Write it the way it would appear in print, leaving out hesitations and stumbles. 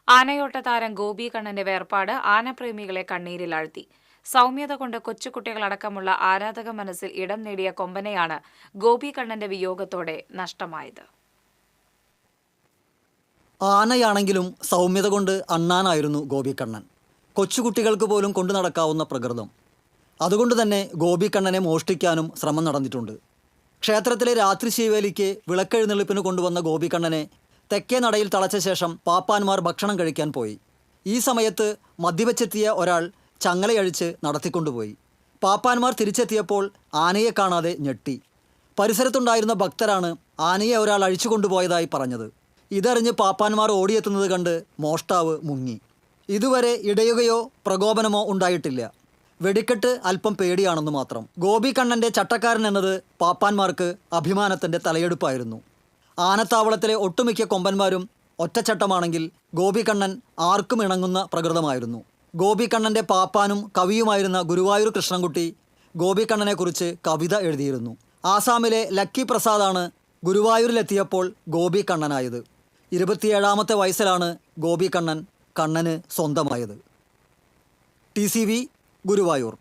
ആനയോട്ട താരം ഗോപി കണ്ണന്റെ വേർപാട് ആനപ്രേമികളെ കണ്ണീരിലാഴ്ത്തി. സൗമ്യത കൊണ്ട് കൊച്ചുകുട്ടികളടക്കമുള്ള ആരാധക മനസ്സിൽ ഇടം നേടിയ കൊമ്പനെയാണ് ഗോപി കണ്ണന്റെ വിയോഗത്തോടെ നഷ്ടമായത്. ആനയാണെങ്കിലും സൗമ്യത കൊണ്ട് അണ്ണാനായിരുന്നു ഗോപിക്കണ്ണൻ. കൊച്ചുകുട്ടികൾക്ക് പോലും കൊണ്ടു നടക്കാവുന്ന പ്രകൃതം. അതുകൊണ്ട് തന്നെ ഗോപിക്കണ്ണനെ മോഷ്ടിക്കാനും ശ്രമം നടന്നിട്ടുണ്ട്. ക്ഷേത്രത്തിലെ രാത്രി ശീവേലിക്ക് വിളക്കെഴുന്നള്ളിപ്പിന് കൊണ്ടുവന്ന ഗോപിക്കണ്ണനെ തെക്കേ നടയിൽ തളച്ച ശേഷം പാപ്പാന്മാർ ഭക്ഷണം കഴിക്കാൻ പോയി. ഈ സമയത്ത് മദ്യവെച്ചെത്തിയ ഒരാൾ ചങ്ങലയഴിച്ച് നടത്തിക്കൊണ്ടുപോയി. പാപ്പാന്മാർ തിരിച്ചെത്തിയപ്പോൾ ആനയെ കാണാതെ ഞെട്ടി. പരിസരത്തുണ്ടായിരുന്ന ഭക്തരാണ് ആനയെ ഒരാൾ അഴിച്ചു കൊണ്ടുപോയതായി പറഞ്ഞത്. ഇതറിഞ്ഞ് പാപ്പാന്മാർ ഓടിയെത്തുന്നത് കണ്ട് മോഷ്ടാവ് മുങ്ങി. ഇതുവരെ ഇടയുകയോ പ്രകോപനമോ ഉണ്ടായിട്ടില്ല. വെടിക്കെട്ട് അല്പം പേടിയാണെന്ന് മാത്രം. ഗോപിക്കണ്ണൻ്റെ ചട്ടക്കാരൻ എന്നത് പാപ്പാന്മാർക്ക് അഭിമാനത്തിൻ്റെ തലയെടുപ്പായിരുന്നു. ആനത്താവളത്തിലെ ഒട്ടുമിക്ക കൊമ്പന്മാരും ഒറ്റച്ചട്ടമാണെങ്കിൽ ഗോപിക്കണ്ണൻ ആർക്കും ഇണങ്ങുന്ന പ്രകൃതമായിരുന്നു. ഗോപിക്കണ്ണൻ്റെ പാപ്പാനും കവിയുമായിരുന്ന ഗുരുവായൂർ കൃഷ്ണൻകുട്ടി ഗോപിക്കണ്ണനെക്കുറിച്ച് കവിത എഴുതിയിരുന്നു. ആസാമിലെ ലക്കി പ്രസാദാണ് ഗുരുവായൂരിലെത്തിയപ്പോൾ ഗോപിക്കണ്ണനായത്. 27ാമത്തെ വയസ്സിലാണ് ഗോപിക്കണ്ണൻ കണ്ണന് സ്വന്തമായത്. TCV ഗുരുവായൂർ.